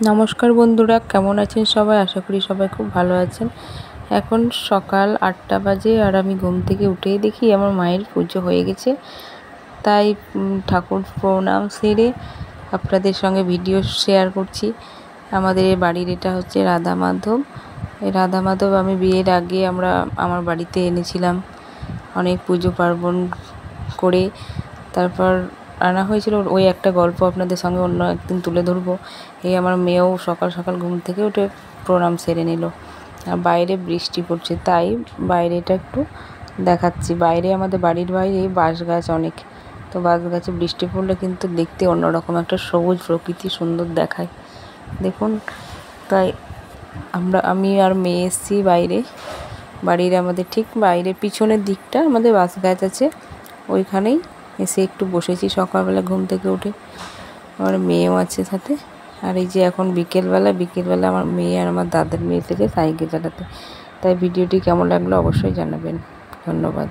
নমস্কার বন্ধুরা, কেমন আছেন সবাই? আশা করি সবাই খুব ভালো আছেন। এখন সকাল 8টা বাজে আর আমি ঘুম থেকে উঠেই দেখি আমার মায়ের পুজো হয়ে গেছে। তাই ঠাকুর প্রণাম সেরে আপনাদের সঙ্গে ভিডিও শেয়ার করছি। আমাদের বাড়ির এটা হচ্ছে রাধা মাধব। এই রাধা মাধব আমি বিয়ের আগে আমার বাড়িতে এনেছিলাম অনেক পুজো পার্বণ করে। তারপর আনা হয়েছিল, ওই একটা গল্প আপনাদের সঙ্গে অন্য একদিন তুলে ধরবো। এই আমার মেয়েও সকাল সকাল ঘুম থেকে উঠে প্রণাম সেরে নিল। আর বাইরে বৃষ্টি পড়ছে, তাই বাইরেটা একটু দেখাচ্ছি। বাইরে আমাদের বাড়ির বাইরে বাঁশ গাছ অনেক, তো বাঁশ গাছে বৃষ্টি পড়লে কিন্তু দেখতে অন্যরকম একটা সবুজ প্রকৃতি সুন্দর দেখায়, দেখুন। তাই আমি আর মেয়ে এসেছি বাইরে। বাড়ির আমাদের ঠিক বাইরে পিছনের দিকটা আমাদের বাঁশ গাছ আছে, ওইখানেই এসে একটু বসেছি সকালবেলা ঘুম থেকে উঠে। আমার মেয়েও আছে সাথে। আর এই যে এখন বিকেলবেলা আমার মেয়ে আর আমার দাদার মেয়ে এসেছে সাইকেল চালাতে। তাই ভিডিওটি কেমন লাগলো অবশ্যই জানাবেন। ধন্যবাদ।